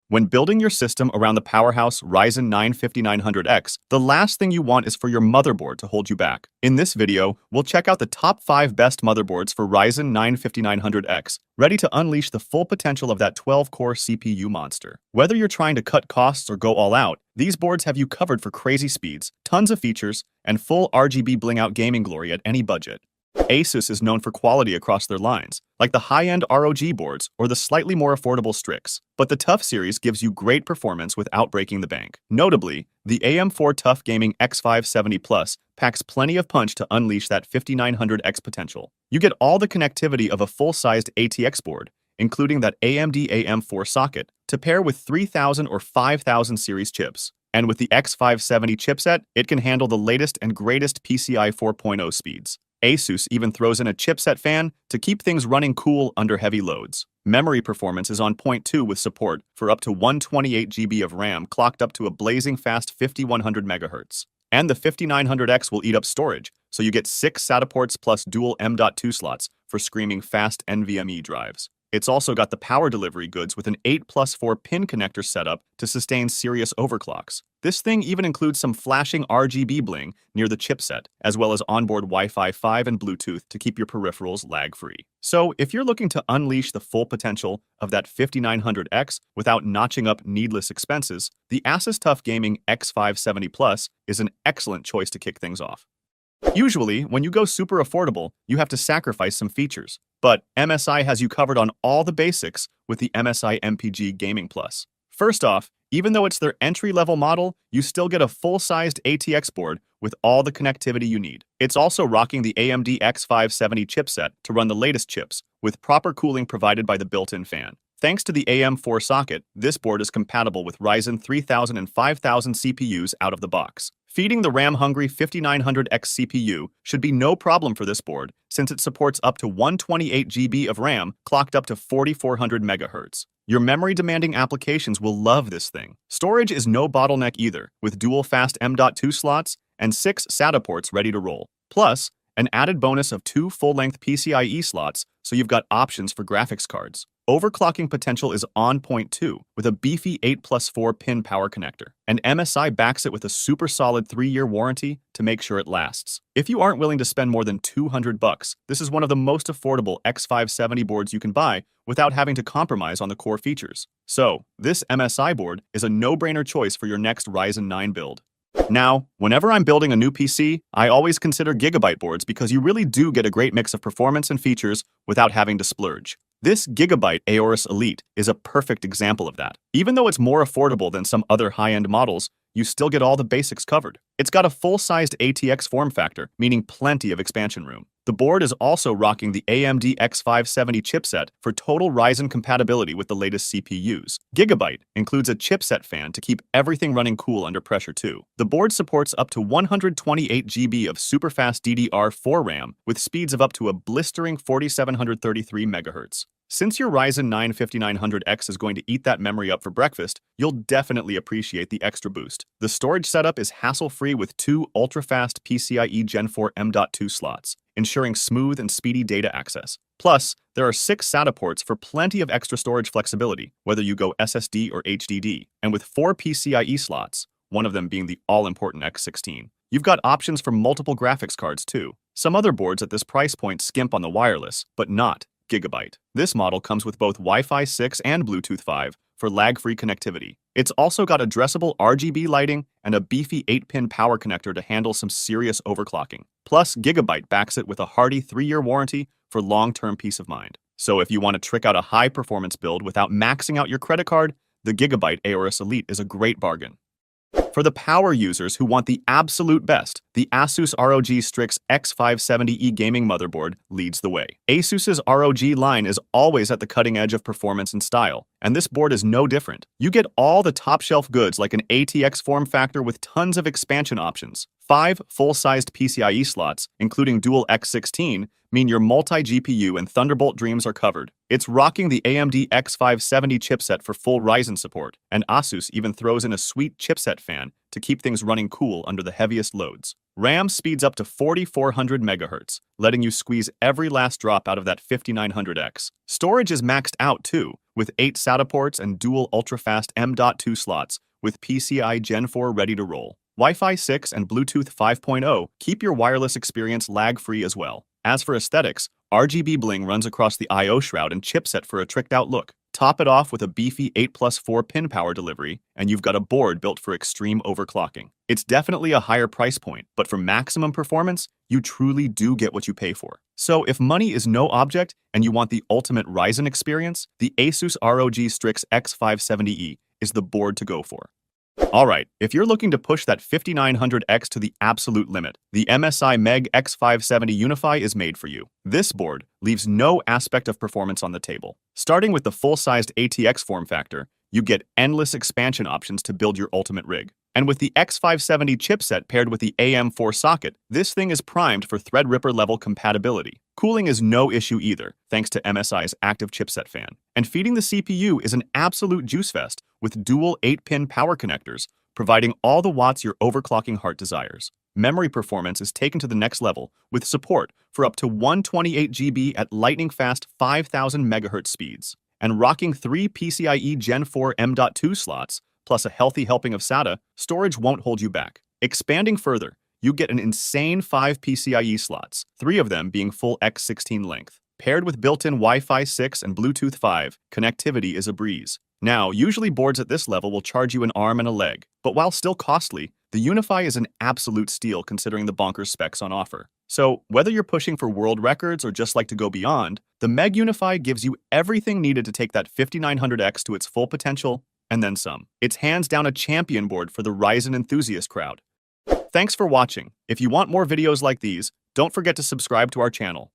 When building your system around the powerhouse Ryzen 9 5900X, the last thing you want is for your motherboard to hold you back. In this video, we'll check out the top 5 best motherboards for Ryzen 9 5900X, ready to unleash the full potential of that 12-core CPU monster. Whether you're trying to cut costs or go all out, these boards have you covered for crazy speeds, tons of features, and full RGB bling-out gaming glory at any budget. ASUS is known for quality across their lines, like the high-end ROG boards or the slightly more affordable Strix. But the TUF series gives you great performance without breaking the bank. Notably, the AM4 TUF Gaming X570 Plus packs plenty of punch to unleash that 5900X potential. You get all the connectivity of a full-sized ATX board, including that AMD AM4 socket, to pair with 3000 or 5000 series chips. And with the X570 chipset, it can handle the latest and greatest PCI 4.0 speeds. ASUS even throws in a chipset fan to keep things running cool under heavy loads. Memory performance is on point too, with support for up to 128 GB of RAM clocked up to a blazing fast 5100 MHz. And the 5900X will eat up storage, so you get 6 SATA ports plus dual M.2 slots for screaming fast NVMe drives. It's also got the power delivery goods with an 8+4 pin connector setup to sustain serious overclocks. This thing even includes some flashing RGB bling near the chipset, as well as onboard Wi-Fi 5 and Bluetooth to keep your peripherals lag-free. So if you're looking to unleash the full potential of that 5900X without notching up needless expenses, the ASUS TUF Gaming X570 Plus is an excellent choice to kick things off. Usually, when you go super affordable, you have to sacrifice some features. But MSI has you covered on all the basics with the MSI MPG Gaming Plus. First off, even though it's their entry-level model, you still get a full-sized ATX board with all the connectivity you need. It's also rocking the AMD X570 chipset to run the latest chips, with proper cooling provided by the built-in fan. Thanks to the AM4 socket, this board is compatible with Ryzen 3000 and 5000 CPUs out of the box. Feeding the RAM-hungry 5900X CPU should be no problem for this board, since it supports up to 128 GB of RAM clocked up to 4400 MHz. Your memory-demanding applications will love this thing. Storage is no bottleneck either, with dual fast M.2 slots and 6 SATA ports ready to roll. Plus, an added bonus of 2 full-length PCIe slots, so you've got options for graphics cards. Overclocking potential is on point too, with a beefy 8+4 pin power connector. And MSI backs it with a super solid 3-year warranty to make sure it lasts. If you aren't willing to spend more than $200, this is one of the most affordable X570 boards you can buy without having to compromise on the core features. So, this MSI board is a no-brainer choice for your next Ryzen 9 build. Now, whenever I'm building a new PC, I always consider Gigabyte boards because you really do get a great mix of performance and features without having to splurge. This Gigabyte AORUS Elite is a perfect example of that. Even though it's more affordable than some other high-end models, you still get all the basics covered. It's got a full-sized ATX form factor, meaning plenty of expansion room. The board is also rocking the AMD X570 chipset for total Ryzen compatibility with the latest CPUs. Gigabyte includes a chipset fan to keep everything running cool under pressure too. The board supports up to 128 GB of superfast DDR4 RAM with speeds of up to a blistering 4733 MHz. Since your Ryzen 9 5900X is going to eat that memory up for breakfast, you'll definitely appreciate the extra boost. The storage setup is hassle-free with 2 ultra-fast PCIe Gen 4 M.2 slots, ensuring smooth and speedy data access. Plus, there are 6 SATA ports for plenty of extra storage flexibility, whether you go SSD or HDD, and with 4 PCIe slots, one of them being the all-important X16. You've got options for multiple graphics cards too. Some other boards at this price point skimp on the wireless, but not Gigabyte. This model comes with both Wi-Fi 6 and Bluetooth 5 for lag-free connectivity. It's also got addressable RGB lighting and a beefy 8-pin power connector to handle some serious overclocking. Plus, Gigabyte backs it with a hardy 3-year warranty for long-term peace of mind. So if you want to trick out a high-performance build without maxing out your credit card, the Gigabyte AORUS Elite is a great bargain. For the power users who want the absolute best, the ASUS ROG Strix X570E gaming motherboard leads the way. ASUS's ROG line is always at the cutting edge of performance and style, and this board is no different. You get all the top-shelf goods like an ATX form factor with tons of expansion options. 5 full-sized PCIe slots, including dual X16, mean your multi-GPU and Thunderbolt dreams are covered. It's rocking the AMD X570 chipset for full Ryzen support, and ASUS even throws in a sweet chipset fan to keep things running cool under the heaviest loads. RAM speeds up to 4400 MHz, letting you squeeze every last drop out of that 5900X. Storage is maxed out too, with 8 SATA ports and dual ultra-fast M.2 slots, with PCI Gen 4 ready to roll. Wi-Fi 6 and Bluetooth 5.0 keep your wireless experience lag-free as well. As for aesthetics, RGB bling runs across the I/O shroud and chipset for a tricked-out look. Top it off with a beefy 8+4 pin power delivery, and you've got a board built for extreme overclocking. It's definitely a higher price point, but for maximum performance, you truly do get what you pay for. So if money is no object and you want the ultimate Ryzen experience, the ASUS ROG Strix X570E is the board to go for. Alright, if you're looking to push that 5900X to the absolute limit, the MSI MEG X570 Unify is made for you. This board leaves no aspect of performance on the table. Starting with the full-sized ATX form factor, you get endless expansion options to build your ultimate rig. And with the X570 chipset paired with the AM4 socket, this thing is primed for Threadripper level compatibility. Cooling is no issue either, thanks to MSI's active chipset fan. And feeding the CPU is an absolute juice fest with dual 8-pin power connectors, providing all the watts your overclocking heart desires. Memory performance is taken to the next level with support for up to 128 GB at lightning-fast 5000 MHz speeds. And rocking 3 PCIe Gen 4 M.2 slots, plus a healthy helping of SATA, storage won't hold you back. Expanding further, you get an insane 5 PCIe slots, 3 of them being full X16 length. Paired with built-in Wi-Fi 6 and Bluetooth 5, connectivity is a breeze. Now, usually boards at this level will charge you an arm and a leg, but while still costly, the Unify is an absolute steal considering the bonkers specs on offer. So, whether you're pushing for world records or just like to go beyond, the MEG Unify gives you everything needed to take that 5900X to its full potential, and then some. It's hands down a champion board for the Ryzen enthusiast crowd. Thanks for watching. If you want more videos like these, don't forget to subscribe to our channel.